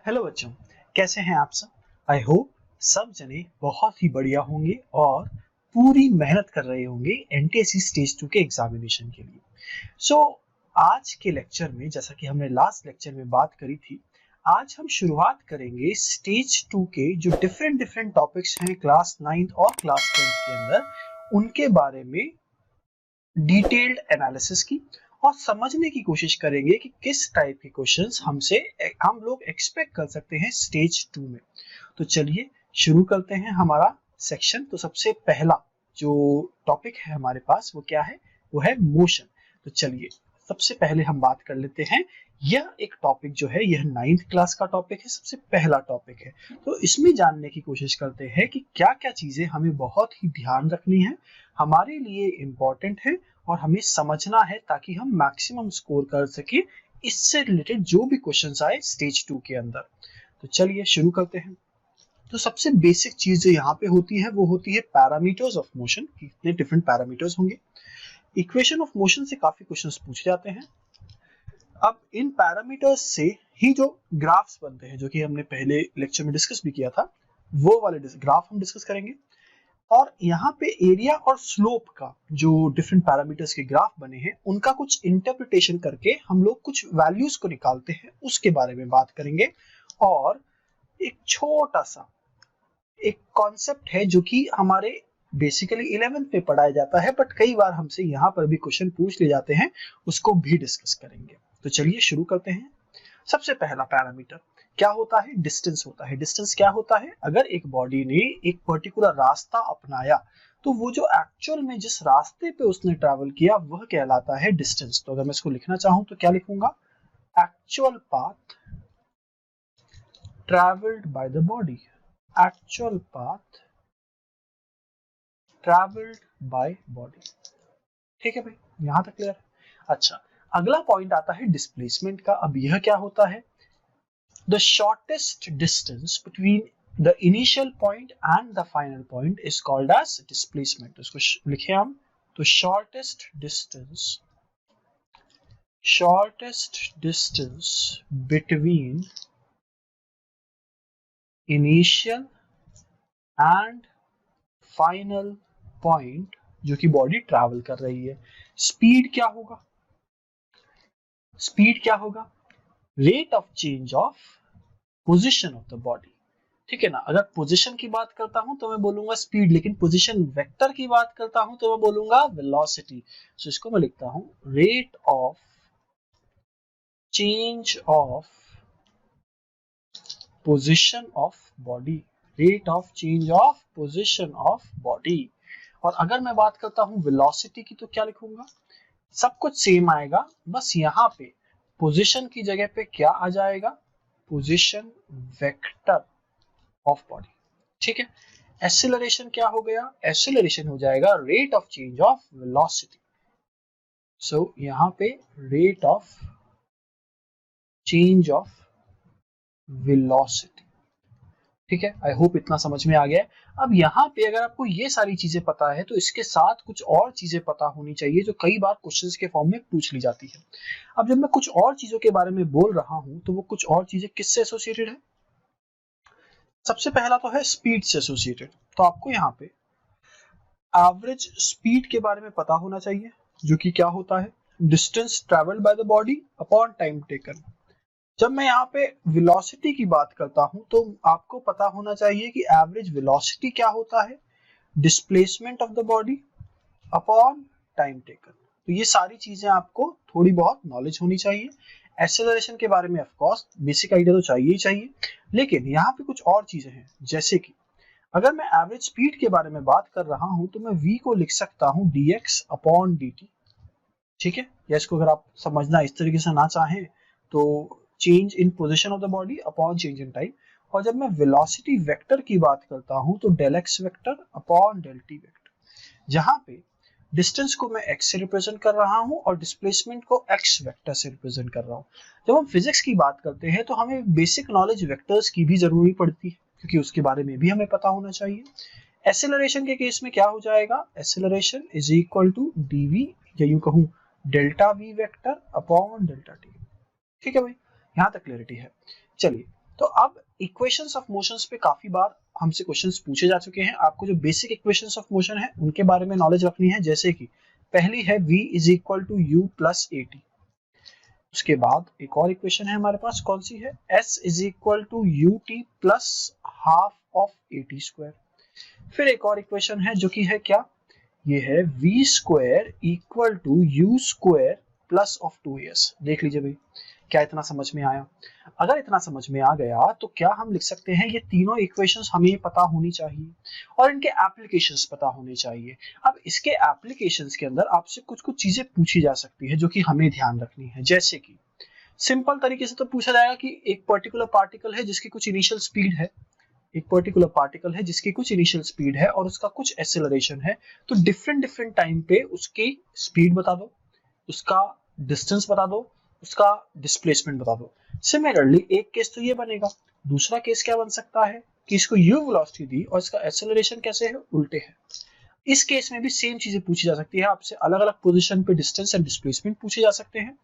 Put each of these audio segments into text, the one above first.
Hello बच्चों, कैसे हैं आप सब। आई होप सब जने बहुत ही बढ़िया होंगे और पूरी मेहनत कर रहे होंगे एनटीएससी स्टेज 2 के एग्जामिनेशन के लिए। आज के लेक्चर में, जैसा कि हमने लास्ट लेक्चर में बात करी थी, आज हम शुरुआत करेंगे स्टेज 2 के जो डिफरेंट टॉपिक्स हैं क्लास 9th और क्लास 10th के अंदर, उनके बारे में डिटेल्ड एनालिसिस की और समझने की कोशिश करेंगे कि किस टाइप के क्वेश्चंस हम लोग एक्सपेक्ट कर सकते हैं स्टेज 2 में। तो चलिए शुरू करते हैं हमारा सेक्शन। तो सबसे पहला जो टॉपिक है हमारे पास वो क्या है, वो है मोशन। तो चलिए सबसे पहले हम बात कर लेते हैं। यह एक टॉपिक जो है यह 9th क्लास का टॉपिक है, सबसे पहला टॉपिक है। तो इसमें जानने की कोशिश करते हैं कि क्या क्या चीजें हमें बहुत ही ध्यान रखनी है, हमारे लिए इम्पोर्टेंट है और हमें समझना है ताकि हम मैक्सिमम स्कोर कर सके इससे रिलेटेड जो भी क्वेश्चंस आए स्टेज 2 के अंदर। तो चलिए शुरू करते हैं। तो सबसे बेसिक चीज जो यहाँ पे होती है वो होती है पैरामीटर्स ऑफ मोशन। कितने डिफरेंट पैरामीटर्स होंगे। इक्वेशन ऑफ मोशन से काफी क्वेश्चंस पूछे जाते हैं। अब इन पैरामीटर्स से ही जो ग्राफ्स बनते हैं, जो कि हमने पहले लेक्चर में डिस्कस भी किया था, वो वाले ग्राफ हम डिस्कस करेंगे। और यहाँ पे एरिया और स्लोप का जो डिफरेंट पैरामीटर्स के ग्राफ बने हैं, उनका कुछ इंटरप्रिटेशन करके हम लोग कुछ वैल्यूज को निकालते हैं, उसके बारे में बात करेंगे। और एक छोटा सा एक कॉन्सेप्ट है जो कि हमारे बेसिकली 11th पे पढ़ाया जाता है, बट कई बार हमसे यहाँ पर भी क्वेश्चन पूछ ले जाते हैं, उसको भी डिस्कस करेंगे। तो चलिए शुरू करते हैं। सबसे पहला पैरामीटर क्या होता है, डिस्टेंस होता है। डिस्टेंस क्या होता है, अगर एक बॉडी ने एक पर्टिकुलर रास्ता अपनाया तो वो जो एक्चुअल में जिस रास्ते पे उसने ट्रैवल किया वह कहलाता है डिस्टेंस। तो अगर मैं इसको लिखना चाहूं तो क्या लिखूंगा, actual path travelled by the body. Actual path travelled by body. ठीक है भाई, यहां तक क्लियर है। अच्छा, अगला पॉइंट आता है डिस्प्लेसमेंट का। अब यह क्या होता है, the shortest distance between the initial point and the final point is called as displacement। इसको लिखे हम तो shortest distance between initial and final point जो कि बॉडी ट्रैवल कर रही है। स्पीड क्या होगा, स्पीड क्या होगा, rate of change of position of the body. ठीक है ना। अगर पोजीशन की बात करता हूं तो मैं बोलूंगा स्पीड, लेकिन पोजीशन वेक्टर की बात करता हूं तो मैं बोलूंगा वेलोसिटी। तो इसको मैं लिखता हूं rate of change of position of body. Rate of change of position of body. और अगर मैं बात करता हूं वेलोसिटी की तो क्या लिखूंगा, सब कुछ सेम आएगा, बस यहाँ पे पोजीशन की जगह पे क्या आ जाएगा, पोजीशन वेक्टर ऑफ बॉडी। ठीक है। एक्सेलरेशन क्या हो गया, एक्सेलरेशन हो जाएगा rate of change of velocity. So यहाँ पे rate of change of velocity. ठीक है, आई होप इतना समझ में आ गया। अब यहाँ पे अगर आपको ये सारी चीजें पता है तो इसके साथ कुछ और चीजें पता होनी चाहिए जो कई बार क्वेश्चंस के फॉर्म में पूछ ली जाती है। अब जब मैं कुछ और चीजों के बारे में बोल रहा हूं तो वो कुछ और चीजें किससे एसोसिएटेड है। सबसे पहला तो है स्पीड से एसोसिएटेड। तो आपको यहाँ पे एवरेज स्पीड के बारे में पता होना चाहिए, जो कि क्या होता है, distance travelled by the body upon time taken. जब मैं यहाँ पे वेलोसिटी की बात करता हूं तो आपको पता होना चाहिए कि एवरेज वेलोसिटी क्या होता है, displacement of the body upon time taken. तो ये सारी चीजें आपको थोड़ी बहुत नॉलेज होनी चाहिए। एक्सेलरेशन के बारे में ऑफ कोर्स बेसिक आइडिया तो चाहिए ही चाहिए, लेकिन यहाँ पे कुछ और चीजें हैं, जैसे कि अगर मैं एवरेज स्पीड के बारे में बात कर रहा हूं तो मैं v को लिख सकता हूं dx अपॉन dt। ठीक है, या इसको अगर आप समझना इस तरीके से ना चाहें तो change in position of the body upon change in time. और जब मैं वेलोसिटी वेक्टर की बात करता हूं तो del x vector upon del t vector, जहां पे डिस्टेंस को मैं x से रिप्रेजेंट कर रहा हूं और डिस्प्लेसमेंट को x वेक्टर से रिप्रेजेंट कर रहा हूं। जब हम फिजिक्स की बात करते हैं तो हमें बेसिक नॉलेज वेक्टर्स की भी जरूरी पड़ती है, क्योंकि उसके बारे में भी हमें पता होना चाहिए। एक्सेलरेशन के केस में क्या हो जाएगा, acceleration is equal to dv, या यूं कहूं delta v vector upon delta t। ठीक है भाई, यहां तक क्लैरिटी है। चलिए तो अब इक्वेशंस ऑफ मोशंस पे काफी बार हमसे क्वेश्चंस पूछे जा चुके हैं। आपको जो बेसिक इक्वेशंस ऑफ मोशन है उनके बारे में नॉलेज रखनी है, जैसे कि पहली है v is equal to u plus a t. उसके बाद एक और इक्वेशन है हमारे पास, कौन सी है, s is equal to u t plus half of a t square. फिर एक और इक्वेशन है जो कि है क्या, ये है v square equal to u square plus of 2as। देख लीजिए भाई, क्या इतना समझ में आया? अगर इतना समझ में आ गया तो क्या हम लिख सकते हैं, ये तीनों इक्वेशंस हमें पता होनी चाहिए और इनके एप्लीकेशंस पता होने चाहिए। अब इसके एप्लीकेशंस के अंदर आपसे कुछ कुछ चीजें पूछी जा सकती है जो कि हमें ध्यान रखनी है। जैसे कि सिंपल तरीके से तो पूछा जाएगा कि एक पर्टिकुलर पार्टिकल है जिसकी कुछ इनिशियल स्पीड है, एक पर्टिकुलर पार्टिकल है जिसकी कुछ इनिशियल स्पीड है और उसका कुछ एक्सेलरेशन है, तो डिफरेंट टाइम पे उसकी स्पीड बता दो, उसका डिस्टेंस बता दो, उसका डिस्प्लेसमेंट बता दो। सिमिलरली एक केस तो ये बनेगा, दूसरा केस क्या बन सकता है कि इसको u वेलोसिटी दी और इसका एक्सेलरेशन कैसे है, उल्टे है। इस केस में भी सेम चीजें पूछी जा सकती है आपसे, अलग अलग पोजीशन पे डिस्टेंस एंड डिस्प्लेसमेंट पूछे जा सकते हैं,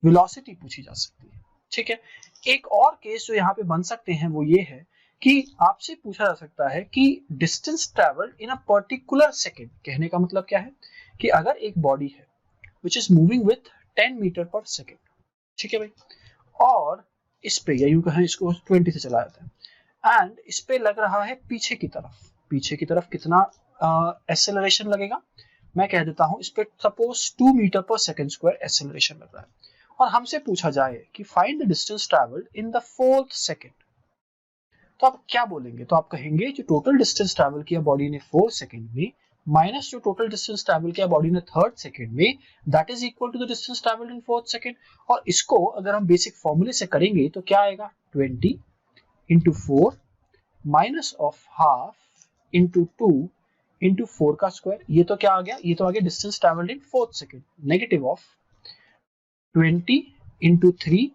वेलोसिटी पूछी जा सकती है। ठीक है, एक और केस जो यहाँ पे बन सकते हैं वो ये है कि आपसे पूछा जा सकता है कि distance travelled in a particular second. कहने का मतलब क्या है कि अगर एक बॉडी है which is moving with 10 meter पर सेकेंड, ठीक है भाई, और इस पे या यूं कहें इसको 20 से चला जाता है एंड इस पे लग रहा है पीछे की तरफ कितना एक्सेलरेशन लगेगा, मैं कह देता हूं इस पे सपोज 2 मीटर पर सेकेंड स्क्वायर एक्सेलरेशन लग रहा है और हमसे पूछा जाए कि find the distance travelled in the 4th second, तो आप क्या बोलेंगे? तो आप कहेंगे जो टोटल डिस्टेंस ट्रैवल किया बॉडी ने 4 सेकेंड में माइनस जो टोटल डिस्टेंस ट्रैवल किया बॉडी ने 3rd सेकेंड में, that is equal to the distance travelled in 4th second. और इसको अगर हम बेसिक फॉर्मूले से करेंगे तो क्या आएगा, 20 into 4 minus of half into 2 into 4 का स्क्वायर। ये तो क्या आ गया, ये तो आ गया distance travelled in 4th second, negative of 20 into 3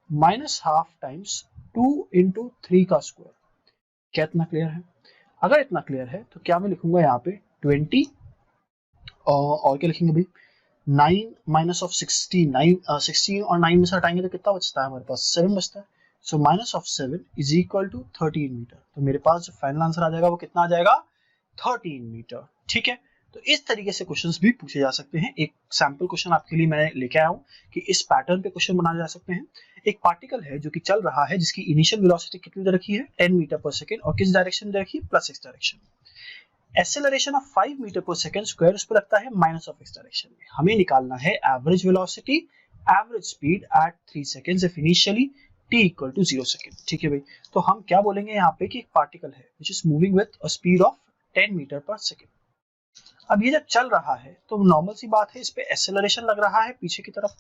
minus half times 2 into 3 का स्क्वायर। क्या इतना क्लियर है? अगर इतना क्लियर है तो क्या मैं लिखूंगा यहाँ पे 20 और क्या लिखेंगे भाई, 9 माइनस ऑफ 16 और 9 में से हटाएंगे तो कितना बचता है हमारे पास, 7 बचता है। So minus of 7 is equal to 13 meter. तो मेरे पास जो फाइनल आंसर आ जाएगा वो कितना आ जाएगा, 13 मीटर। ठीक है, तो इस तरीके से क्वेश्चंस भी पूछे जा सकते हैं। एक सैंपल क्वेश्चन आपके लिए मैं लेके आया हूँ कि इस पैटर्न पे क्वेश्चन बनाए जा सकते हैं। एक पार्टिकल है जो कि चल रहा है जिसकी इनिशियल वेलोसिटी कितनी दे रखी है, 10 मीटर पर सेकेंड, और किस डायरेक्शन में दे रखी है, plus x direction. Acceleration of 5 meter पर सेकेंड स्क्वायर उस पर लगता है माइनस ऑफ x डायरेक्शन में। हमें निकालना है average velocity, average speed at 3 seconds if initially t equal to 0 second. ठीक है भाई, तो हम क्या बोलेंगे यहाँ पे कि एक पार्टिकल है which is moving with a speed of 10 meter पर सेकेंड। अब ये जब चल रहा है तो नॉर्मल सी बात है, इस पे एक्सेलरेशन लग रहा है पीछे की तरफ,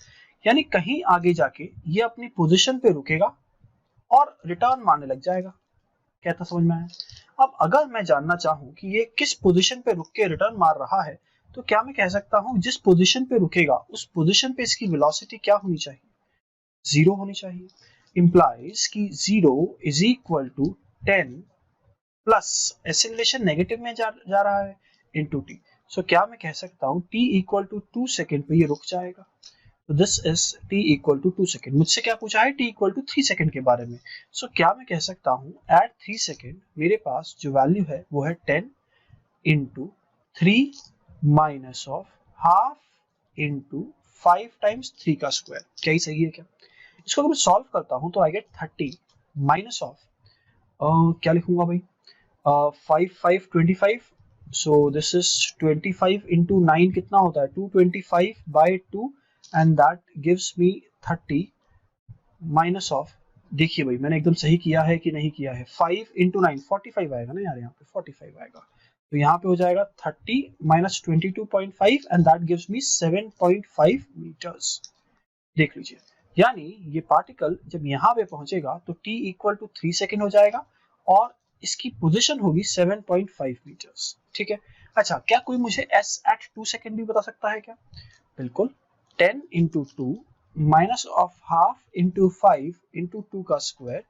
यानी कहीं आगे जाके ये अपनी पोजीशन पे रुकेगा और रिटर्न मारने लग जाएगा। कहता समझ में आया? अब अगर मैं जानना चाहूं कि ये किस पोजीशन पे रुक के रिटर्न मार रहा है, तो क्या मैं कह सकता हूं जिस पोजीशन पे रुकेगा उस पोजीशन पे इसकी वेलोसिटी क्या होनी चाहिए, 0 होनी चाहिए। इंप्लाइज कि 0 is equal to 10 plus acceleration negative में जा रहा है इनटू टी। सो क्या मैं कह सकता हूँ t इक्वल टू 2 सेकेंड पे ये रुक जाएगा। तो this is t equal to 2 second. मुझसे क्या पूछा है, t इक्वल टू 3 सेकेंड के बारे में। सो क्या मैं कह सकता हूँ एट 3 सेकेंड मेरे पास जो वैल्यू है वो है 10 into 3 minus of half into 5 times 3 का स्क्वायर। क्या ही सही है क्या? इसको अगर मैं सॉल्व करता हूँ तो आई गेट 30 माइनस ऑफ क्या लिखूंगा भाई, 5 25। So this is 25 into 9 कितना होता है, 225 by 2 and that gives me 30 minus of, देखिए भाई मैंने एकदम सही किया है कि नहीं किया है, 5 into 9 45 आएगा ना यार, यहाँ पे 45 आएगा, तो यहाँ पे हो जाएगा 30 minus 22.5 and that gives me 7.5 meters। देख लीजिए, यानी ये पार्टिकल जब यहाँ पे पहुंचेगा तो t इक्वल टू 3 सेकेंड हो जाएगा और इसकी पोजीशन होगी 7.5 मीटर्स। ठीक है, अच्छा क्या कोई मुझे s एट 2 सेकेंड भी बता सकता है क्या? बिल्कुल, 10 into 2 minus of half into 5 into 2 का square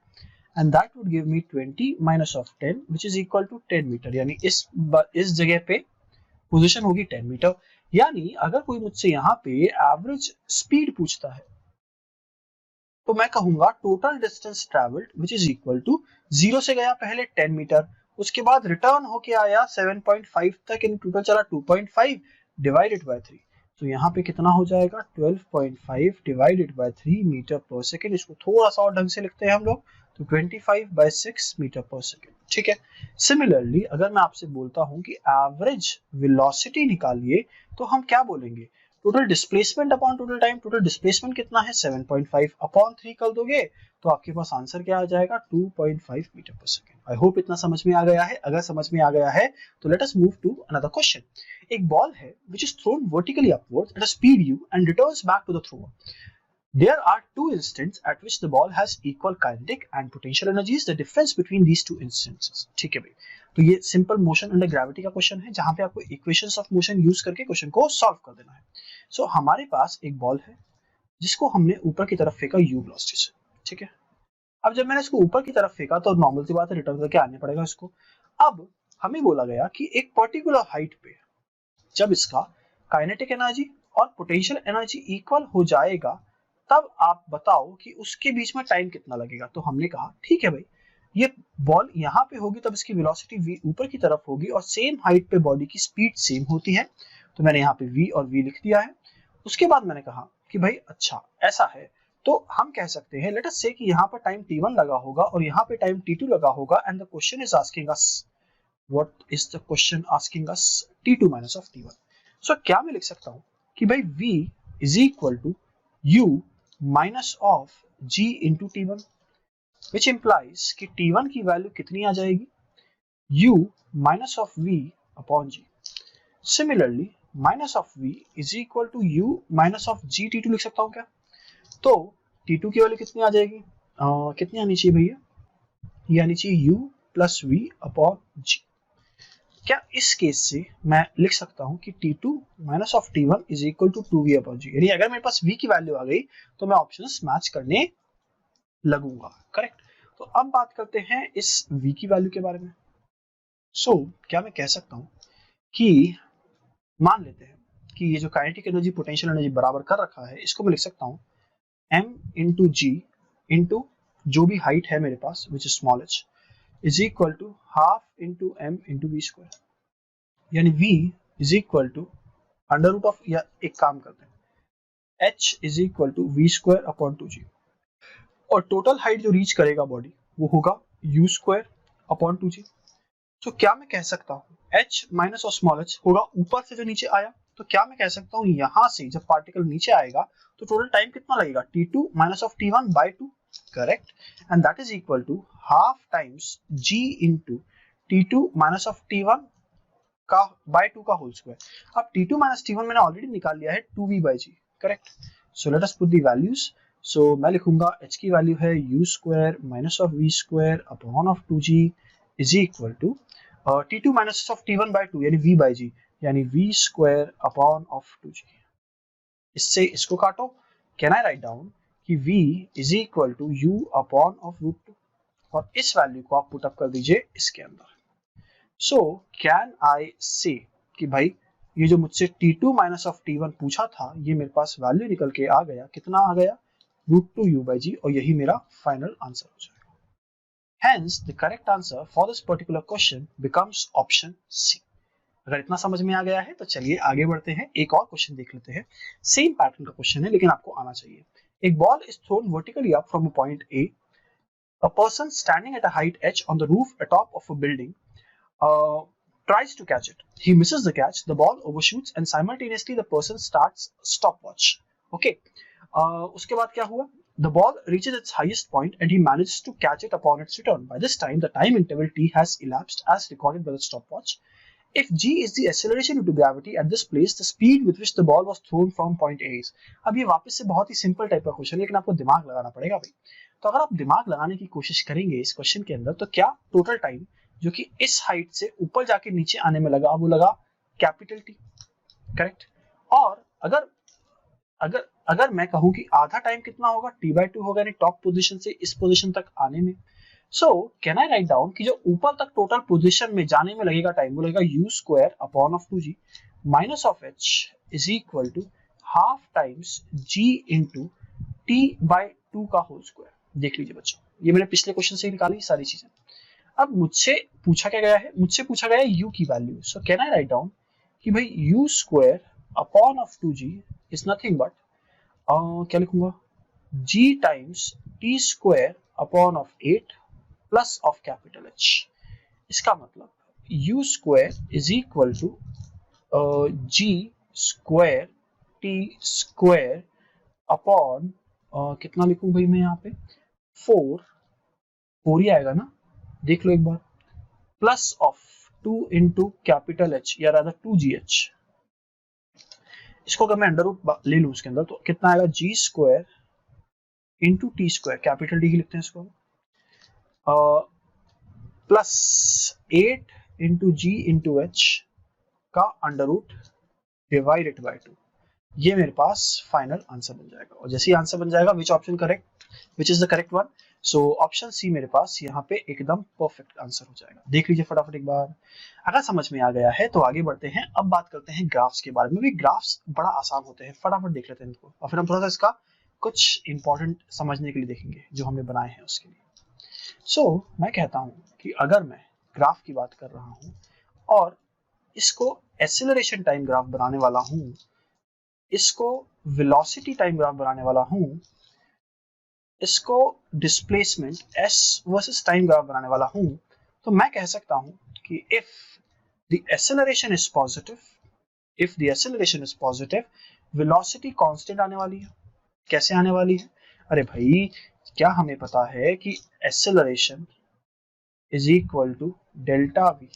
and that would give me 20 minus of 10 which is equal to 10 meter. यानी इस जगह पे पोजीशन होगी 10 मीटर। यानी अगर कोई मुझसे यहाँ पे एवरेज स्पीड पूछता है तो मैं कहूंगा total distance travelled which is equal to 0 से गया पहले 10 मीटर, उसके बाद रिटर्न होके आया 7.5 तक, इन टोटल चला 2.5 डिवाइडेड बाय 3। तो यहाँ पे कितना हो जाएगा 12.5 डिवाइडेड बाय 3 मीटर पर सेकेंड। इसको थोड़ा सा और ढंग से लिखते हैं हम लोग, तो 25/6 मीटर पर सेकेंड। ठीक है। सिमिलरली अगर मैं आपसे बोलता हूं कि एवरेज वेलोसिटी निकालिए, तो हम क्या बोलेंगे, total displacement upon total time. Total displacement कितना है 7.5 अपॉन 3 कर दोगे तो आपके पास आंसर क्या आ जाएगा 2.5 मीटर पर सेकेंड। आई होप इतना समझ में आ गया है। अगर समझ में आ गया है तो let us move to another question. एक बॉल है which is thrown vertically upwards at a speed u and returns back to the thrower. There are two instants at which the ball has equal kinetic and potential energies. The difference between these two instances. ठीक है भाई, तो ये simple motion under gravity का question है, जहां पे आपको इक्वेशंस ऑफ मोशन यूज करके क्वेश्चन को सॉल्व कर देना है। सो हमारे पास एक बॉल है जिसको हमने ऊपर की तरफ फेंका u वेलोसिटी से। ठीक है। अब जब मैंने इसको ऊपर की तरफ फेंका तो नॉर्मल सी बात है रिटर्न करके आने पड़ेगा इसको। अब हमें बोला गया कि एक पर्टिकुलर हाइट पे जब इसका काइनेटिक एनर्जी और पोटेंशियल एनर्जी इक्वल हो जाएगा, तब आप बताओ कि उसके बीच में टाइम कितना लगेगा। तो हमने कहा ठीक है भाई, ये बॉल यहाँ पे होगी तब इसकी वेलोसिटी v ऊपर की तरफ होगी और सेम हाइट पे बॉडी की स्पीड सेम होती है। तो मैंने यहाँ पे v और v लिख दिया है। उसके बाद मैंने कहा कि भाई अच्छा ऐसा है तो हम कह सकते हैं लेट अस से कि यहाँ पर टाइम t1 लगा होगा और यहाँ पे टाइम t2 लगा होगा, and the question is asking us What is the question asking us? T2 minus of T1. So क्या मैं लिख सकता हूँ कि भाई V is equal to U minus of G into T1, which implies कि T1 की वैल्यू कितनी आ जाएगी U minus of V upon G. Similarly, minus of V is equal to U minus of G T2 लिख सकता हूँ क्या? तो T2 की वैल्यू कितनी आ जाएगी, कितनी आनी चाहिए भैया, ये आनी चाहिए U plus V upon G। क्या इस केस से मैं लिख सकता हूं कि T2 minus of T1 is equal to 2V upon G, यानी अगर मेरे पास V की वैल्यू आ गई तो मैं ऑप्शंस मैच करने लगूंगा। करेक्ट। तो अब बात करते हैं इस V की वैल्यू के बारे में। क्या मैं कह सकता हूं कि मान लेते हैं कि ये जो काइनेटिक एनर्जी पोटेंशियल एनर्जी बराबर कर रखा है, इसको मैं लिख सकता हूं M into G into जो भी हाइट है मेरे पास which is small h is equal to half into m into v square, यानी v is equal to under root of, या एक काम करते हैं h is equal to v square upon 2g, और टोटल हाइट जो रीच करेगा body वो होगा u square upon 2g। तो क्या मैं कह सकता हूँ h माइनस और स्मॉल h होगा ऊपर से जो नीचे आया, तो क्या मैं कह सकता हूँ यहाँ से जब पार्टिकल नीचे आएगा तो टोटल टाइम कितना लगेगा T2 minus of T1 by 2, correct, and that is equal to half times G into T2 minus of T1 का by 2 का होल स्क्वायर। अब T2 minus T1 मैंने ऑलरेडी निकाल लिया है 2V by G, correct. So let us put the values. So मैं लिखूंगा h की वैल्यू है u square minus of v square upon of 2g is equal to T2 minus of T1 by 2 यानी v by g, यानी v square upon of 2g। इससे इसको काटो, can I write down कि v is equal to u upon of root 2, और इस value को आप पुट अप कर दीजिए इसके अंदर। सो कैन आई से कि भाई ये जो मुझसे T2 माइनस ऑफ T1 पूछा था, ये मेरे पास वैल्यू निकल के आ गया, कितना आ गया √2u by g, और यही मेरा फाइनल आंसर हो जाएगा। Hence the correct answer for this particular question becomes option C। अगर इतना समझ में आ गया है तो चलिए आगे बढ़ते हैं, एक और क्वेश्चन देख लेते हैं। सेम पैटर्न का क्वेश्चन है लेकिन आपको आना चाहिए। एक ball is thrown vertically up from a point A. A person standing at a height h on the roof atop of a building tries to catch it. He misses the catch, the ball overshoots, and simultaneously the person starts stopwatch. Okay. उसके बाद क्या हुआ? The ball reaches its highest point and he manages to catch it upon its return. By this time, the time interval t has elapsed as recorded by the stopwatch. If g is the acceleration due to gravity at this place, the speed with which the ball was thrown from point A is. अब ये वापस से बहुत ही simple type का question है, लेकिन आपको दिमाग लगाना पड़ेगा भाई। तो अगर आप दिमाग लगाने की कोशिश करेंगे इस क्वेश्चन के अंदर, तो क्या टोटल टाइम जो कि इस हाइट से ऊपर जाके नीचे आने में लगा वो लगा कैपिटल टी, करेक्ट। और अगर मैं कहूं कि आधा टाइम कितना होगा, t/2 होगा, यानी टॉप पोजीशन से इस पोजीशन तक आने में। सो कैन आई राइट डाउन कि जो ऊपर तक टोटल पोजीशन में जाने में लगेगा टाइम वो लगेगा u square upon of 2g minus of h is equal to half times g into t/2 2 का होल स्क्वायर। देख लीजिए बच्चों, ये मैंने पिछले क्वेश्चन से ही निकाली सारी चीजें। अब मुझसे पूछा क्या गया है, मुझसे पूछा गया है u की value. So can I write down कि भाई u square upon of 2g is nothing but क्या लिखूंगा, g times t square upon of 8 plus of capital H। इसका मतलब u square is equal to g square t square upon कितना लिखूं भाई मैं यहाँ पे 4 ही आएगा ना, देख लो एक बार, plus of 2 into capital H या रादर 2gh। इसको अगर मैं अंडर रूट ले लूं उसके अंदर तो कितना आएगा, g square into T square, capital D ही लिखते हैं इसको, plus 8 into G into H का अंडर रूट डिवाइडेड बाय 2। ये मेरे पास फाइनल आंसर बन जाएगा। और जैसे ही आंसर बन जाएगा, which option correct, which is the correct one, so option C मेरे पास यहाँ पे एकदम परफेक्ट आंसर हो जाएगा। देख लीजिए फटाफट एक बार। अगर समझ में आ गया है तो आगे बढ़ते हैं। अब बात करते हैं ग्राफ्स के बारे में। भी ग्राफ्स बड़ा आसान होते हैं, फटाफट देख लेते हैं इनको और फिर हम थोड़ा सा इसका कुछ इंपॉर्टेंट समझने के लिए देखेंगे जो हमने बनाए हैं उसके लिए। सो मैं कहता हूँ कि अगर मैं ग्राफ की बात कर रहा हूँ और इसको एक्सेलरेशन टाइम ग्राफ बनाने वाला हूँ, इसको वेलोसिटी टाइम ग्राफ बनाने वाला हूँ, इसको displacement s versus time graph बनाने वाला हूँ, तो मैं कह सकता हूँ कि if the acceleration is positive, velocity constant आने वाली है। कैसे आने वाली है? अरे भाई, क्या हमें पता है कि acceleration is equal to delta v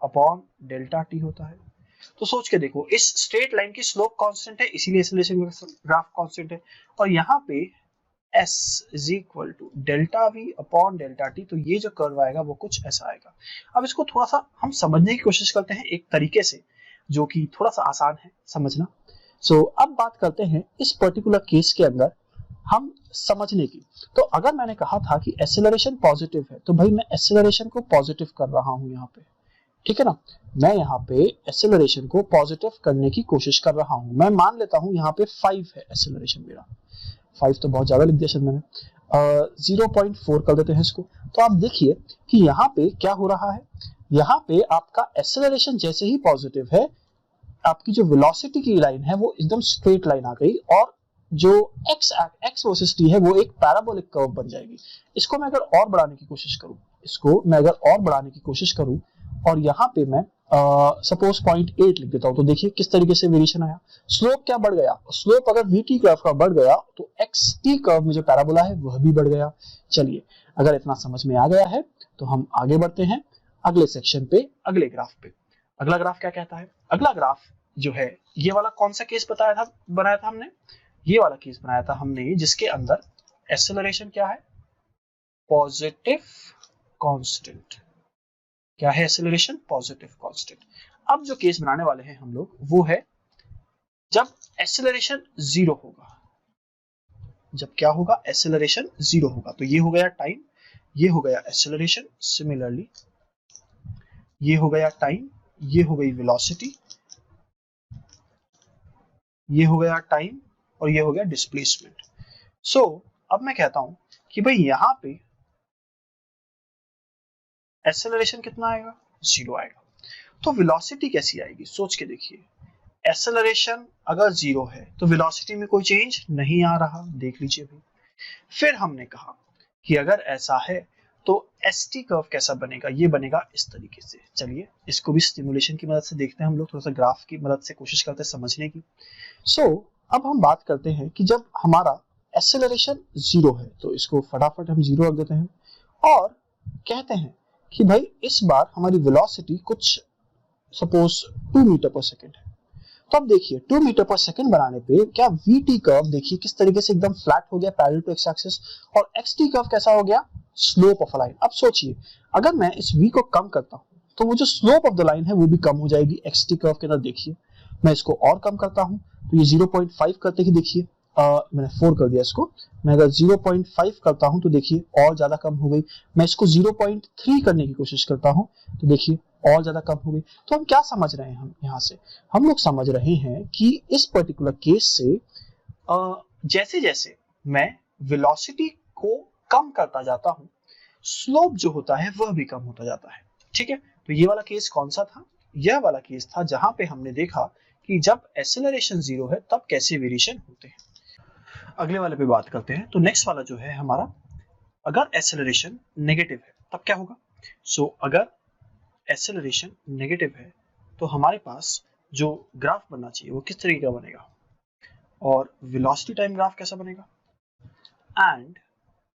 upon delta t होता है। तो सोच के देखो, इस स्ट्रेट लाइन की स्लोप कांस्टेंट है, इसीलिए एक्सेलरेशन ग्राफ कांस्टेंट है, और यहाँ पे s is equal to delta v upon delta t, तो ये जो कर्व आएगा वो कुछ ऐसा आएगा। अब इसको थोड़ा सा हम समझने की कोशिश करते हैं एक तरीके से जो कि थोड़ा सा आसान है समझना। सो अब बात करते हैं इस पर्टिकुलर केस के अंदर हम समझने की। तो अगर मैंने कहा था कि एक्सेलरेशन पॉजिटिव है, तो भाई मैं एक्सेलरेशन को पॉजिटिव कर रहा हूं यहाँ पे, ठीक है ना। मैं यहाँ पे एक्सेलरेशन को पॉजिटिव करने की कोशिश कर रहा हूँ। मैं मान लेता हूँ यहाँ पे 5 है एक्सेलरेशन मेरा, 5 तो बहुत ज्यादा लिख दिया शायद मैंने, 0.4 कर देते हैं इसको। तो आप देखिए कि यहाँ पे क्या हो रहा है, यहाँ पे आपका एक्सेलरेशन जैसे ही पॉजिटिव है, आपकी जो वेलोसिटी की लाइन है वो एकदम स्ट्रेट लाइन आ गई, और जो x वर्सेस t है वो एक पैराबोलिक कर्व बन जाएगी। इसको मैं अगर और बढ़ाने की कोशिश करूं, और यहाँ पे मैं सपोज 0.8 लिख देता हूं, तो देखिए किस तरीके से वेरिएशन आया। स्लोप क्या बढ़ गया, स्लोप अगर vt कर्व का बढ़ गया तो xt कर्व में जो पैराबोला है वह भी बढ़ गया। चलिए, अगर इतना समझ में आ गया है तो हम आगे बढ़ते हैं अगले सेक्शन पे, अगले ग्राफ पे। अगला ग्राफ क्या कहता है? अगला ग्राफ जो है, ये वाला कौन सा केस बनाया था हमने, ये वाला केस बनाया था हमने जिसके अंदर एक्सेलरेशन क्या है, पॉजिटिव कांस्टेंट। क्या है एक्सेलरेशन? Positive constant. अब जो केस बनाने वाले हैं हम लोग वो है जब एक्सेलरेशन 0 होगा। जब क्या होगा? एक्सेलरेशन 0 होगा। तो ये हो गया टाइम, ये हो गया एक्सेलरेशन, सिमिलरली ये हो गया टाइम, ये हो गई वेलोसिटी, ये हो गया टाइम, और ये हो गया डिस्प्लेसमेंट। सो अब मैं कहता हूं कि भाई यहां पे एक्सेलरेशन कितना आएगा? 0 आएगा। तो वेलोसिटी कैसी आएगी? सोच के देखिए, एक्सेलरेशन अगर 0 है तो वेलोसिटी में कोई चेंज नहीं आ रहा, देख लीजिए भाई। फिर हमने कहा कि अगर ऐसा है तो st कर्व कैसा बनेगा? ये बनेगा इस तरीके से। चलिए इसको भी सिमुलेशन की मदद से देखते हैं हम लोग, थोड़ा सा ग्राफ की मदद से कोशिश करते हैं समझने की। सो अब हम बात करते हैं कि जब हमारा एक्सेलरेशन 0 है तो इसको फटाफट हम 0 रख देते हैं, और कहते हैं कि भाई इस बार हमारी वेलोसिटी कुछ सपोज 2 मीटर पर सेकेंड है। तो अब देखिए 2 मीटर पर सेकेंड बनाने पे क्या vt कर्व देखिए किस तरीके से एकदम फ्लैट हो गया पैरेलल टू एक्स एक्सिस, और xt कर्व कैसा हो गया? Slope of line. अब सोचिए, अगर मैं इस v को कम करता हूं तो वो जो स्लोप ऑफ द लाइन है वो भी कम हो जाएगी xt कर्व के अंदर। देखिए मैं इसको और कम करता हूं तो ये 0.5 करते ही देखिए मैंने 4 कर दिया इसको। मैं अगर 0.5 करता हूं तो देखिए और ज्यादा कम हो गई। मैं इसको 0.3 करने की कोशिश करता हूं तो देखिए और ज्यादा कम हो गई। तो हम क्या समझ रहे हैं? हम यहाँ से हम लोग समझ रहे हैं कि इस पर्टिकुलर केस से जैसे जैसे मैं वेलोसिटी को कम करता जाता हूं, स्लोप जो होता है वह भी कम होता जाता है। ठीक है, तो ये वाला केस कौन सा था? यह वाला केस था जहां पे हमने देखा कि जब एक्सेलरेशन 0 है तब कैसे वेरिएशन होते हैं। अगले वाले पे बात करते हैं। तो नेक्स्ट वाला जो है हमारा, अगर एक्सेलरेशन नेगेटिव है तब क्या होगा? सो अगर एक्सेलरेशन नेगेटिव है तो हमारे पास जो ग्राफ बनना चाहिए वो किस तरीके का बनेगा, और वेलोसिटी टाइम ग्राफ कैसा बनेगा, एंड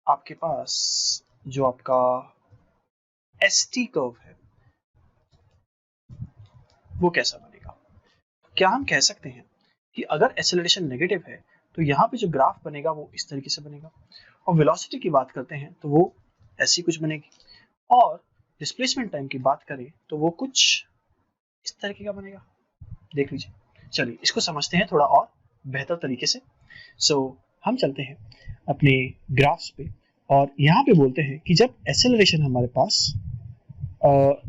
आपके पास जो आपका एसटी कर्व है वो कैसा बनेगा। क्या हम कह सकते हैं कि अगर एक्सेलरेशन नेगेटिव है तो यहाँ पे जो ग्राफ बनेगा वो इस तरीके से बनेगा, और वेलोसिटी की बात करते हैं तो वो ऐसी कुछ बनेगी, और डिस्प्लेसमेंट टाइम की बात करें तो वो कुछ इस तरीके का बनेगा। देख लीजिए। चलिए इसको समझते हैं थोड़ा और बेहतर तरीके से। हम चलते हैं अपने ग्राफ्स पे, और यहाँ पे बोलते हैं कि जब एक्सेलरेशन हमारे पास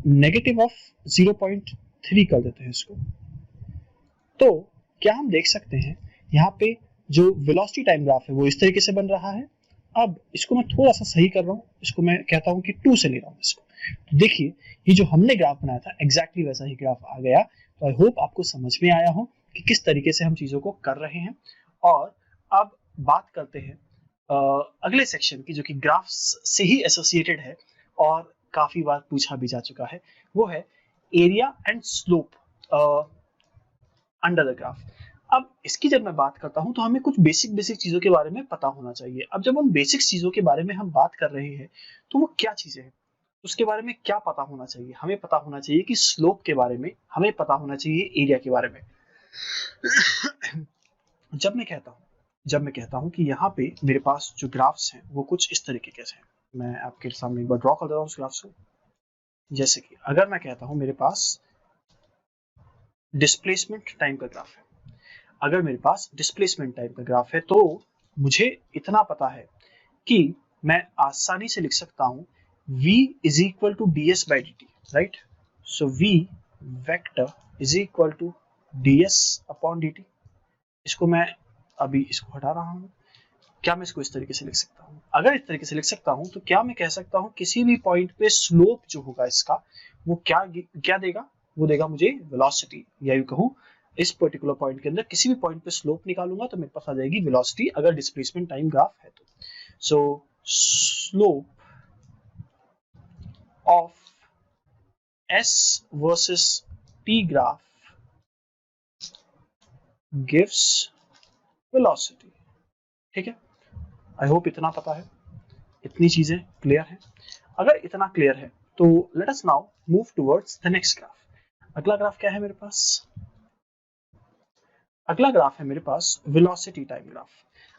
नेगेटिव ऑफ 0.3 कर देते हैं इसको, तो क्या हम देख सकते हैं यहाँ पे जो वेलोसिटी टाइम ग्राफ है वो इस तरीके से बन रहा है। अब इसको मैं थोड़ा सा सही कर रहा हूँ, इसको मैं कहता हूँ कि 2 से ले रहा हूँ इसको। तो देखिए ये जो हमने ग्राफ बनाया था एग्जैक्टली वैसा ही ग्राफ आ गया। तो आई होप आपको समझ में आया हो कि किस तरीके से हम चीज़ों को कर रहे हैं। और अब बात करते हैं अगले सेक्शन की, जो कि ग्राफ्स से ही एसोसिएटेड है और काफ़ी बार पूछा भी जा चुका है। वो है area and slope under the graph. अब इसकी जब मैं बात करता हूं तो हमें कुछ बेसिक चीजों के बारे में पता होना चाहिए। अब जब उन बेसिक चीजों के बारे में हम बात कर रहे हैं तो वो क्या चीजें हैं, उसके बारे में क्या पता होना चाहिए? हमें पता होना चाहिए कि स्लोप के बारे में, हमें पता होना चाहिए एरिया के बारे में। जब मैं कहता हूं कि यहाँ पे मेरे पास जो ग्राफ्स हैं वो कुछ इस तरीके के हैं, मैं आपके सामने एक बार ड्रॉ कर देता हूँ उस ग्राफ्स को। जैसे कि अगर मैं कहता हूं मेरे पास डिस्प्लेसमेंट टाइम का ग्राफ है, अगर मेरे पास डिस्प्लेसमेंट टाइम का ग्राफ है तो मुझे इतना पता है कि मैं आसानी से लिख सकता हूं v is equal to d s by d t, right. So v vector is equal to d s upon d t. इसको मैं अभी इसको हटा रहा हूं। क्या मैं इसको इस तरीके से लिख सकता हूं? अगर इस तरीके से लिख सकता हूं तो क्या मैं कह सकता हूं किसी भी पॉइंट पे स्लोप जो होगा इसका वो क्या देगा? वो देगा मुझे वेलोसिटी, या यूं कहूं इस पर्टिकुलर पॉइंट के अंदर किसी भी पॉइंट पे स्लोप निकालूंगा तो मेरे पास आ जाएगी वेलोसिटी, अगर डिस्प्लेसमेंट टाइम ग्राफ है तो। सो slope of s versus t graph gives velocity. ठीक है, आई होप इतना पता है, इतनी चीजें क्लियर है। अगर इतना क्लियर है तो let us now move towards the next graph. अगला ग्राफ क्या है मेरे पास? अगला ग्राफ है मेरे पास वेलोसिटी टाइम ग्राफ।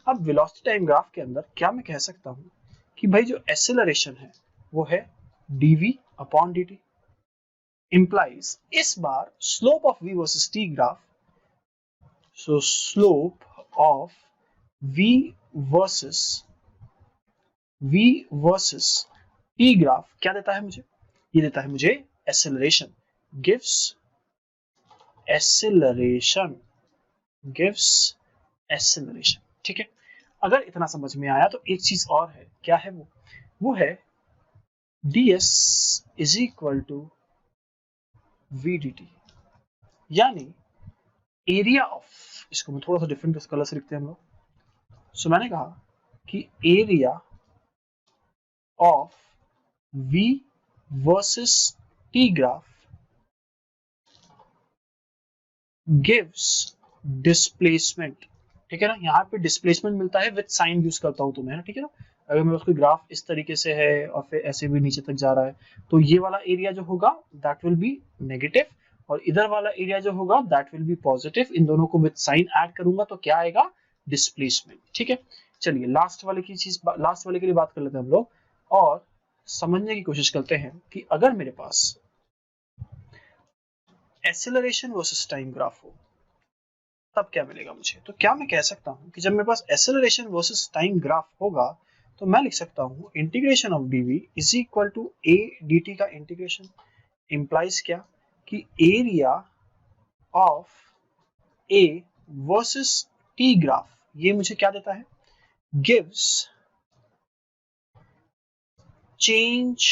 अब वेलोसिटी टाइम ग्राफ के अंदर क्या मैं कह सकता हूं कि भाई जो एक्सेलरेशन है वो है dv अपॉन dt, इंप्लाइज इस बार slope of v versus t graph, so slope of v versus t graph क्या देता है मुझे? ये देता है मुझे एक्सेलरेशन, गिव्स एक्सेलरेशन। ठीक है, अगर इतना समझ में आया तो एक चीज और है। क्या है वो है ds is equal to vdt, यानी एरिया ऑफ, इसको मैं थोड़ा सा डिफरेंट कलर से लिखते हैं हम लोग। सो मैंने कहा कि area of v versus t graph gives displacement. ठीक है ना, यहाँ पे डिस्प्लेसमेंट मिलता है विद साइन यूज करता हूँ तो मैं, ठीक है ना। अगर मेरे उसका ग्राफ इस तरीके से है और फिर ऐसे भी नीचे तक जा रहा है तो ये वाला एरिया जो होगा दैट विल बी नेगेटिव, और इधर वाला एरिया जो होगा दैट विल बी पॉजिटिव। इन दोनों को विद साइन ऐड करूंगा तो क्या आएगा? डिस्प्लेसमेंट। ठीक है, चलिए लास्ट वाले के लिए बात कर लेते हैं हम लोग, और समझने की कोशिश करते हैं कि अगर मेरे पास एक्सेलरेशन वर्सेस टाइम ग्राफ हो तब क्या मिलेगा मुझे। तो क्या मैं कह सकता हूं कि जब मेरे पास एक्सेलरेशन वर्सेस टाइम ग्राफ होगा तो मैं लिख सकता हूं integration of dv is equal to a dt का इंटीग्रेशन, इंप्लाइज क्या कि area of a versus t graph ये मुझे क्या देता है? गिव्स चेंज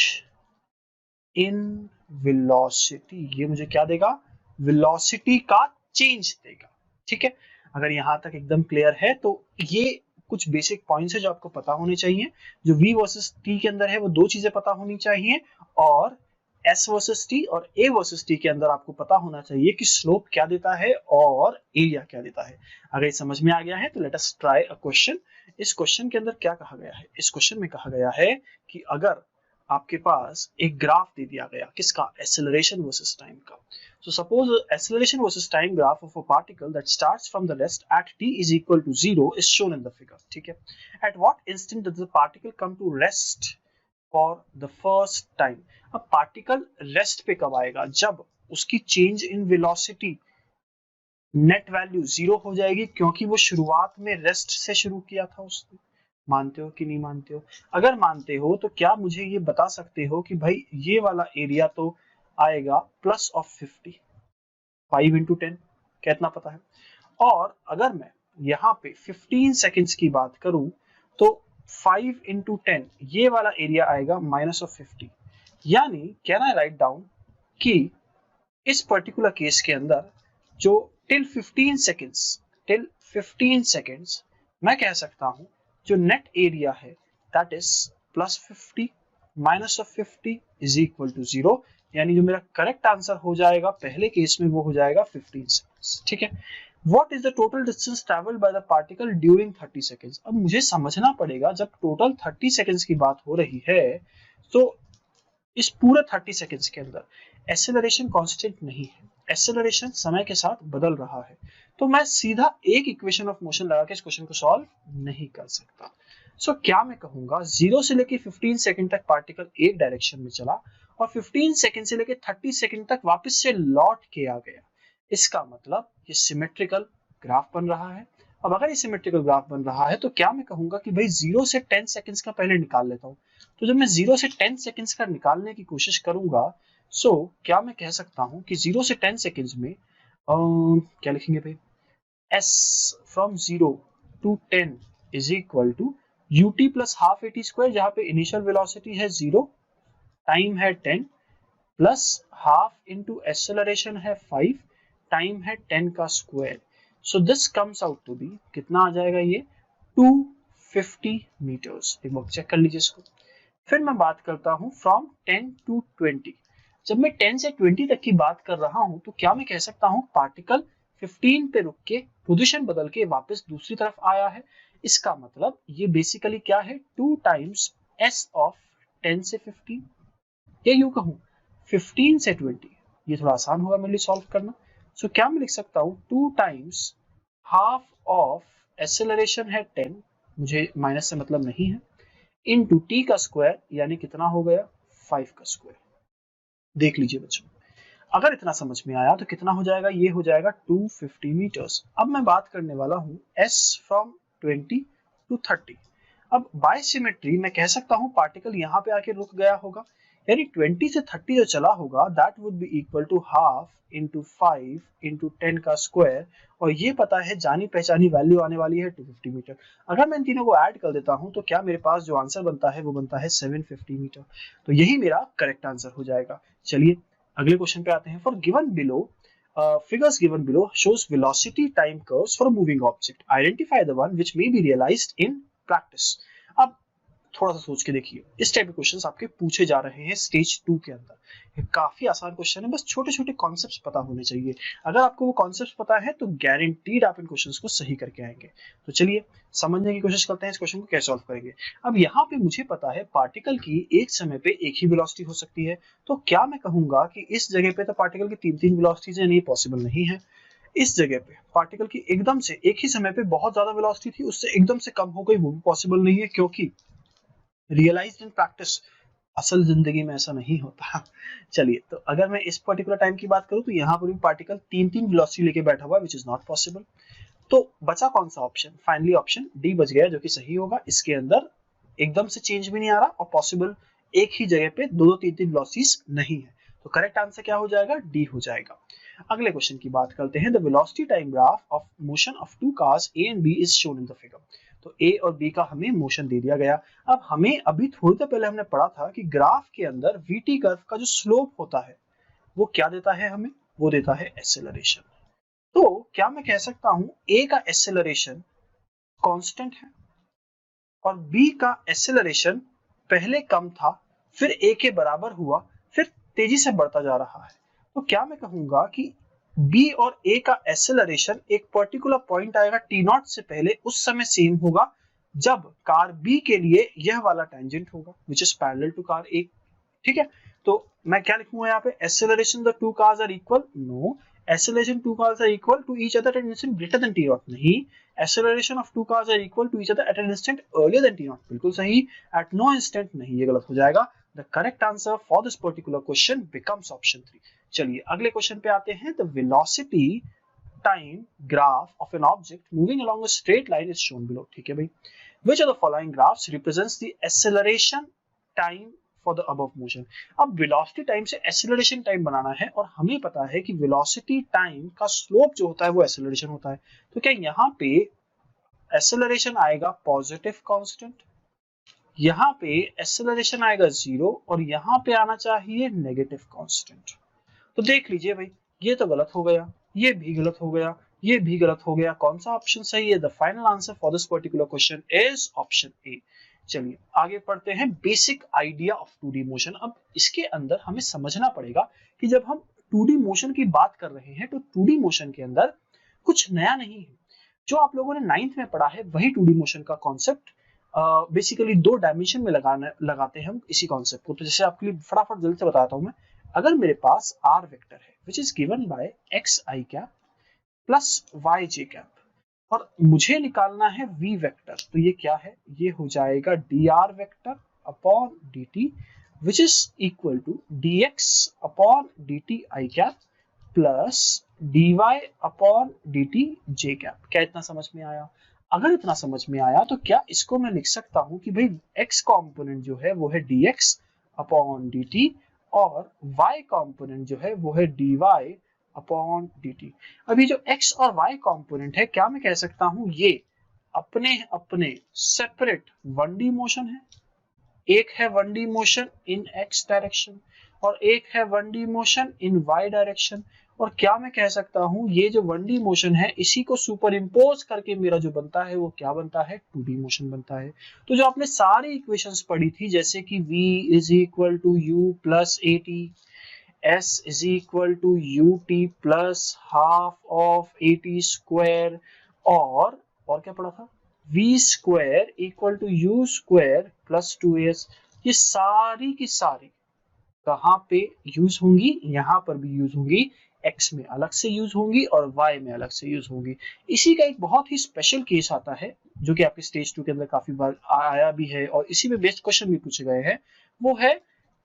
इन वेलोसिटी, ये मुझे क्या देगा, वेलोसिटी का चेंज देगा। ठीक है, अगर यहां तक एकदम क्लियर है तो ये कुछ बेसिक पॉइंट्स है जो आपको पता होने चाहिए। जो v वर्सेस t के अंदर है वो दो चीजें पता होनी चाहिए, और s वर्सेस t और a वर्सेस t के अंदर आपको पता होना चाहिए कि स्लोप क्या देता है और एरिया क्या देता है। अगर ये समझ में आ गया है तो let us try a question. इस क्वेश्चन के अंदर क्या कहा गया है, इस क्वेश्चन में कहा गया है कि अगर आपके पास एक ग्राफ दे दिया गया किसका, एक्सेलरेशन वर्सेस टाइम का। So suppose acceleration versus time graph of a particle that starts from the rest at t is equal to 0 is shown in the figure. ठीक है, at what instant does the particle come to rest for the first time? अब particle rest पे कब आएगा, जब उसकी change in velocity net value 0 हो जाएगी, क्योंकि वो शुरुआत में रेस्ट से शुरू किया था उसने। मानते हो कि नहीं मानते हो? अगर मानते हो तो क्या मुझे ये बता सकते हो कि भाई ये वाला एरिया तो आएगा प्लस ऑफ 50, 5 इंटू 10, कितना पता है। और अगर मैं यहाँ पे 15 सेकेंड्स की बात करूं तो 5 इंटू 10 ये वाला एरिया आएगा माइनस ऑफ 50। यानी कैन आई राइट डाउन कि इस पर्टिकुलर केस के अंदर जो टिल 15 सेकेंड्स मैं कह सकता हूं जो नेट एरिया है that is plus 50 minus of 50 is equal to 0। यानी जो मेरा करेक्ट आंसर हो जाएगा पहले केस में वो हो जाएगा 15 सेकेंड्स। ठीक है, what is the total distance travelled by the particle during 30 seconds. अब मुझे समझना पड़ेगा जब टोटल 30 सेकेंड्स की बात हो रही है तो इस पूरे 30 सेकेंड्स के अंदर एक्सेलरेशन कांस्टेंट नहीं है, एक्सेलरेशन समय के साथ बदल रहा है। तो मैं सीधा एक इक्वेशन ऑफ मोशन लगा के इस क्वेश्चन को सॉल्व नहीं कर सकता। सो क्या मैं कहूंगा 0 से लेके 15 सेकंड तक पार्टिकल एक डायरेक्शन में चला और 15 सेकंड से लेके 30 सेकंड तक वापस से लौट के आ गया। इसका मतलब ये सिमेट्रिकल ग्राफ बन रहा है। अब अगर ये सिमेट्रिकल ग्राफ बन रहा है तो क्या मैं कहूंगा कि भाई 0 से 10 सेकंड्स का पहले निकाल लेता हूं। तो जब मैं 0 से 10 सेकंड्स का निकालने की कोशिश करूंगा सो क्या मैं कह सकता हूं कि 0 से 10 सेकंड्स में क्या लिखेंगे भाई, s from 0 to 10 is equal to ut plus half at square, जहां पे इनिशियल वेलोसिटी है 0, टाइम है 10 प्लस हाफ इंटू एक्सेलरेशन है 5, टाइम है 10 का square. So this comes out to be, कितना आ जाएगा ये 250 मीटर्स। एक बार चेक कर लीजिए इसको। फिर मैं बात करता हूं फ्रॉम 10 टू 20। जब मैं 10 से 20 तक की बात कर रहा हूं तो क्या मैं कह सकता हूं पार्टिकल 15 पे रुक के पोजीशन बदल के वापस दूसरी तरफ आया है। इसका मतलब ये बेसिकली क्या है 2 टाइम्स s ऑफ 10 से 15, या यूं कहूं 15 से 20। ये थोड़ा आसान होगा मेरे लिए सॉल्व करना। सो क्या मैं लिख सकता हूं 2 टाइम्स हाफ ऑफ एक्सेलरेशन है 10, मुझे माइनस से मतलब नहीं है, इनटू t का स्क्वायर, यानी कितना हो गया 5 का स्क्वायर। देख लीजिए बच्चों, अगर इतना समझ में आया तो कितना हो जाएगा, ये हो जाएगा 250 मीटर्स। अब मैं बात करने वाला हूं s फ्रॉम 20 टू 30। अब बाय सिमेट्री मैं कह सकता हूं पार्टिकल यहां पे आके रुक गया होगा, यानी 20 से 30 जो चला होगा that would be equal to half into 5 into 10 का स्क्वायर, और ये पता है जानी पहचानी वैल्यू आने वाली है 250 मीटर। अगर मैं इन तीनों को ऐड कर देता हूं तो क्या मेरे पास जो आंसर बनता है वो बनता है 750 मीटर। तो यही मेरा करेक्ट आंसर हो जाएगा। चलिए अगले क्वेश्चन पे आते हैं। For given below figures given below shows velocity time curves for a moving object. Identify the one which may be realized in practice. अब थोड़ा सा सोच के देखिए, इस टाइप के क्वेश्चंस आपके पूछे जा रहे हैं स्टेज 2 के अंदर। ये काफी आसान क्वेश्चन है, बस छोटे छोटे कॉन्सेप्ट्स पता होने चाहिए। अगर आपको वो कॉन्सेप्ट्स पता है तो गारंटीड आप इन क्वेश्चंस को सही करके आएंगे। तो चलिए समझने की कोशिश करते हैं इस क्वेश्चन को कैसे सॉल्व करेंगे। अब यहाँ पे मुझे पता है पार्टिकल की एक समय पे एक ही वेलोसिटी हो सकती है, तो क्या मैं कहूंगा कि इस जगह पे तो पार्टिकल की तीन तीन वेलोसिटीज है, नहीं पॉसिबल नहीं है। इस जगह पे पार्टिकल की एकदम से एक ही समय पे बहुत ज्यादा वेलोसिटी थी, उससे एकदम से कम हो गई, वो भी पॉसिबल नहीं है, क्योंकि रियलाइज्ड इन प्रैक्टिस असल जिंदगी में ऐसा नहीं होता। चलिए, तो अगर मैं इस पर्टिकुलर टाइम की बात करूं तो यहाँ पर भी पार्टिकल तीन तीन वेलोसिटी लेके बैठा हुआ है, विच इज नॉट पॉसिबल। तो बचा कौन सा ऑप्शन, फाइनली ऑप्शन डी बच गया, जो कि सही होगा। इसके अंदर एकदम से चेंज भी नहीं आ रहा और पॉसिबल एक ही जगह पे दो दो तीन तीन वेलोसिटीज नहीं है। तो करेक्ट आंसर क्या हो जाएगा, डी हो जाएगा। अगले क्वेश्चन की बात करते हैं। The velocity time graph of motion of two cars A and B is shown in the figure. तो ए और बी का हमें मोशन दे दिया गया। अब हमें अभी थोड़ी देर पहले हमने पढ़ा था कि ग्राफ के अंदर वीटी कर्व का जो स्लोप होता है वो क्या देता है हमें, वो देता है एक्सेलरेशन। तो क्या मैं कह सकता हूं ए का एक्सेलरेशन कांस्टेंट है और बी का एक्सेलरेशन पहले कम था, फिर ए के बराबर हुआ, फिर तेजी से बढ़ता जा रहा है। तो क्या मैं कहूंगा कि बी और ए का एक्सेलरेशन एक पर्टिकुलर पॉइंट आएगा टी नॉट से पहले, उस समय सेम होगा जब कार बी के लिए यह वाला टेंजेंट होगा which is parallel to car A. ठीक है, तो मैं क्या लिखूंगा यहाँ पे, acceleration the two cars are equal, no, acceleration two cars are equal to each other at an instant greater than t naught, नहीं, acceleration of two cars are equal to each other at an instant earlier than t naught, बिल्कुल सही, at no instant नहीं, ये गलत हो जाएगा। The correct answer for this particular question becomes option 3। चलिए अगले क्वेश्चन पे आते हैं। The velocity time graph of an object moving along a straight line is shown below। ठीक है भाई, which of the following graphs represents the acceleration time for the above motion। अब velocity time से acceleration time बनाना है और हमें पता है कि velocity time का slope जो होता है वो acceleration होता है। तो क्या यहाँ पे acceleration आएगा positive constant, यहाँ पे acceleration आएगा 0 और यहाँ पे आना चाहिए negative constant। तो देख लीजिए भाई, ये तो गलत हो गया, ये भी गलत हो गया, ये भी गलत हो गया, कौन सा ऑप्शन सही है? The final answer for this particular question is option A. चलिए आगे पढ़ते हैं, basic idea of 2D motion. अब इसके अंदर हमें समझना पड़ेगा कि जब हम 2D मोशन की बात कर रहे हैं तो 2D मोशन के अंदर कुछ नया नहीं है। जो आप लोगों ने 9th में पढ़ा है वही 2D मोशन का कॉन्सेप्ट बेसिकली 2 डायमेंशन में लगाते हैं हम इसी कॉन्सेप्ट को। तो जैसे आपके लिए फटाफट जल्दी से बताता हूं मैं, अगर मेरे पास r वेक्टर है which is given by x i cap plus y j cap और मुझे निकालना है v वेक्टर, तो ये क्या है, ये हो जाएगा dr vector upon dt which is equal to dx upon dt i cap plus dy upon dt j cap. क्या इतना समझ में आया? अगर इतना समझ में आया तो क्या इसको मैं लिख सकता हूं कि भाई x कॉम्पोनेंट जो है वो है dx अपॉन dt और y कॉम्पोनेंट जो है वो है dy अपॉन dt। अभी जो x और y कॉम्पोनेंट है, क्या मैं कह सकता हूं ये अपने अपने सेपरेट 1D मोशन है। एक है 1D motion in x direction और एक है 1D motion in y direction. और क्या मैं कह सकता हूं ये जो 1D मोशन है इसी को सुपर इम्पोज करके मेरा जो बनता है वो क्या बनता है, 2D मोशन बनता है। तो जो आपने सारी इक्वेशंस पढ़ी थी जैसे कि v is equal to u plus at, s is equal to ut plus half of at square और क्या पढ़ा था, v square equal to u square plus 2as, ये सारी की सारी कहाँ पे यूज होंगी, यहाँ पर भी यूज होंगी, x में अलग से यूज होंगी और y में अलग से यूज होंगी। इसी का एक बहुत ही स्पेशल केस आता है जो कि आपके स्टेज 2 के अंदर काफी बार आया भी है और इसी में बेस्ट क्वेश्चन भी पूछे गए हैं, वो है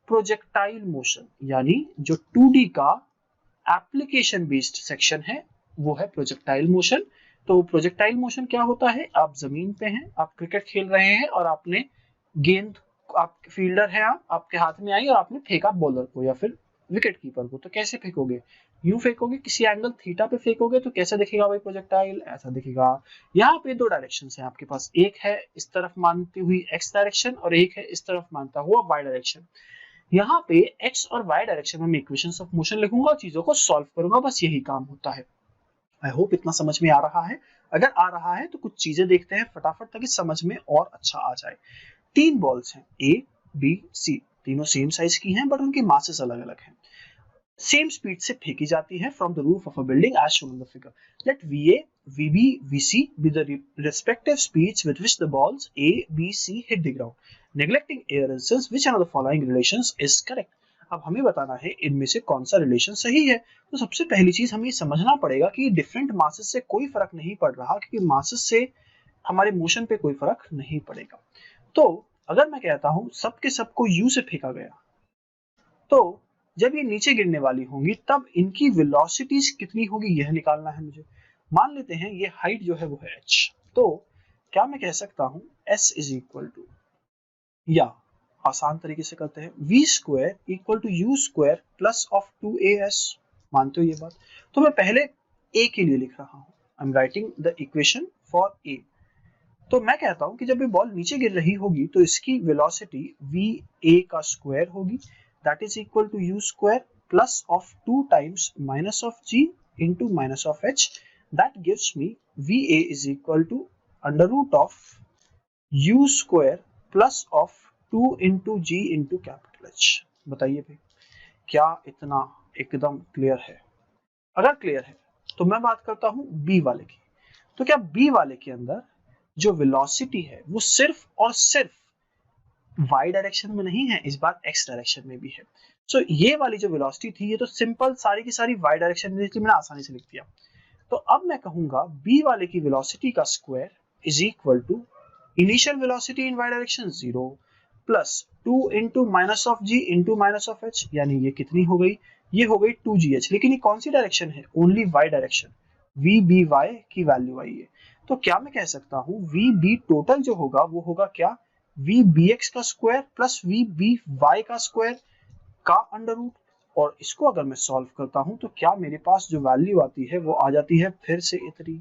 प्रोजेक्टाइल मोशन। यानी जो 2D का एप्लीकेशन बेस्ड सेक्शन है वो है प्रोजेक्टाइल मोशन। तो प्रोजेक्टाइल मोशन क्या होता है, आप जमीन पे हैं, आप क्रिकेट खेल रहे हैं और आपने गेंद, आप फील्डर है, आपके हाथ में आई और आपने फेंका बॉलर को या फिर विकेट कीपर को, तो कैसे फेंकोगे, यूं फेंकोगे, किसी एंगल थीटा पे फेंकोगे तो कैसा दिखेगा भाई प्रोजेक्टाइल, ऐसा दिखेगा। यहाँ पे 2 डायरेक्शन है आपके पास, एक है इस तरफ मानती हुई x डायरेक्शन और एक है इस तरफ मानता हुआ y डायरेक्शन। यहाँ पे x और y डायरेक्शन में मैं इक्वेशंस ऑफ मोशन लिखूंगा और चीजों को सॉल्व करूंगा, बस यही काम होता है। आई होप इतना समझ में आ रहा है। अगर आ रहा है तो कुछ चीजें देखते हैं फटाफट ताकि समझ में और अच्छा आ जाए। 3 बॉल्स हैं A, B, C, तीनों सेम साइज की हैं बट उनकी मासेस अलग अलग हैं। सेम स्पीड से फेंकी जाती है from the roof of a building as shown in the figure. Let VA, VB, VC be the respective speeds with which the balls A, B, C hit the ground. Neglecting air resistance, which one of the following relations is correct? अब हमें बताना है इनमें से कौन सा relation सही है। तो सबसे पहली चीज हमें समझना पड़ेगा कि डिफरेंट मासेस से कोई फर्क नहीं पड़ रहा, क्योंकि मासेस से हमारे मोशन पे कोई फर्क नहीं पड़ेगा। तो अगर मैं कहता हूं सबके सबको U से फेंका गया, तो जब ये नीचे गिरने वाली होंगी तब इनकी वेलोसिटीज कितनी होगी यह निकालना है मुझे। मान लेते हैं ये हाइट जो है वो है h, तो क्या मैं कह सकता हूं s इज इक्वल टू, या आसान तरीके से करते हैं, v square equal to u square plus of 2as। मानते हो ये बात? तो मैं पहले a के लिए लिख रहा हूं, I am writing the equation for a। तो मैं कहता हूं कि जब ये बॉल नीचे गिर रही होगी तो इसकी वेलोसिटी va का स्क्वायर होगी, that is equal to u square plus of 2 times minus of g into minus of h, that gives me va is equal to under root of u square plus of 2 into g into capital H। बताइए भाई, क्या इतना एकदम clear है? अगर clear है तो मैं बात करता हूं बी वाले की। तो क्या बी वाले के अंदर जो वेलोसिटी है वो सिर्फ और सिर्फ y डायरेक्शन में नहीं है, इस बार x डायरेक्शन में भी है। सो ये वाली जो वेलोसिटी थी ये तो सिंपल सारी की सारी y डायरेक्शन में, इसलिए मैंने आसानी से लिख दिया। तो अब मैं कहूंगा b वाले की वेलोसिटी का square is equal to initial velocity in y direction 0 plus 2 into minus of g into minus of h, यानी ये कितनी हो गई? ये हो गई 2gh। लेकिन ये कौन सी डायरेक्शन है? Only y direction. vby की वैल्यू आई है, तो क्या मैं कह सकता हूं vb टोटल जो होगा वो होगा क्या? vbx का स्क्वायर प्लस vby का स्क्वायर का अंडर रूट। और इसको अगर मैं सॉल्व करता हूं तो क्या मेरे पास जो वैल्यू आती है वो आ जाती है फिर से इतनी,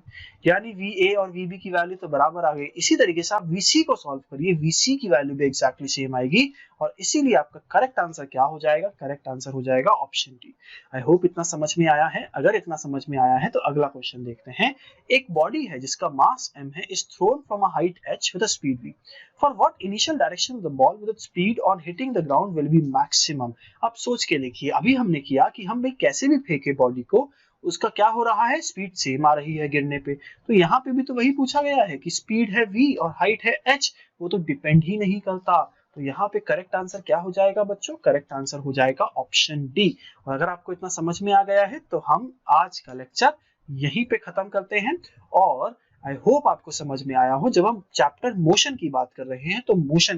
यानी va और vb की वैल्यू तो बराबर आ गई। इसी तरीके से आप vc को सॉल्व करिए, vc की वैल्यू भी एग्जैक्टली सेम आएगी और इसीलिए आपका करेक्ट आंसर क्या हो जाएगा? करेक्ट आंसर हो जाएगा ऑप्शन डी। आई होप इतना समझ में आया है। अगर इतना समझ में आया है तो अगला क्वेश्चन देखते हैं। एक बॉडी है जिसका मास m है, is throne from a height h with a speed v। For what initial direction the ball with its speed on hitting the ground will be maximum? अब सोच के देखिए, अभी हमने किया कि हम भाई कैसे भी फेंके बॉडी को, उसका क्या हो रहा है? स्पीड सेम आ रही है गिरने पे। तो यहाँ पे भी तो वही पूछा गया है कि स्पीड है v और हाइट है h, वो तो डिपेंड ही नहीं करता। तो यहाँ पे करेक्ट आंसर क्या हो जाएगा बच्चों? करेक्ट आंसर हो जाएगा ऑप्शन डी। और अगर आपको इतना समझ में आ गया है तो हम आज का लेक्चर यहीं पे खत्म करते हैं। और आई होप आपको समझ में आया हो। जब हम चैप्टर मोशन की बात कर रहे हैं तो मोशन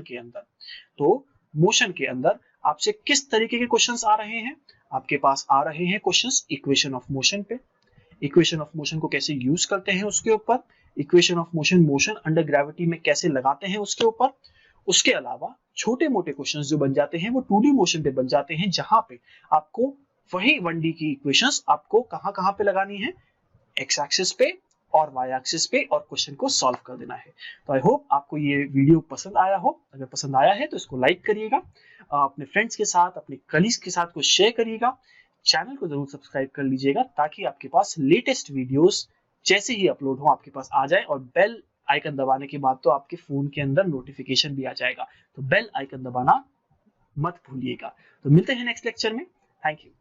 के अंदर आपसे किस तरीके के क्वेश्चंस आ रहे हैं? आपके पास आ रहे हैं क्वेश्चंस इक्वेशन ऑफ मोशन पे, इक्वेशन ऑफ मोशन को कैसे यूज करते हैं उसके ऊपर, equation of motion under gravity में कैसे लगाते हैं उसके ऊपर। उसके अलावा छोटे मोटे क्वेश्चंस जो बन जाते हैं वो 2D मोशन पे बन जाते हैं, जहां पे आपको वही 1D की इक्वेशंस आपको कहां पे लगानी है? एक्स एक्सिस पे और वाई एक्सिस पे, और क्वेश्चन को सॉल्व कर देना है। तो आई होप आपको ये वीडियो पसंद आया हो। अगर पसंद आया है तो इसको लाइक करिएगा, अपने फ्रेंड्स के साथ, अपने कलीग्स के साथ को शेयर करिएगा, चैनल को जरूर सब्सक्राइब कर लीजिएगा ताकि आपके पास लेटेस्ट वीडियोस जैसे ही अपलोड हो आपके पास आ जाए। और बेल आइकन दबाने के बाद तो आपके फोन के अंदर नोटिफिकेशन भी आ जाएगा, तो बेल आइकन दबाना मत भूलिएगा। तो मिलते हैं नेक्स्ट लेक्चर में। Thank you.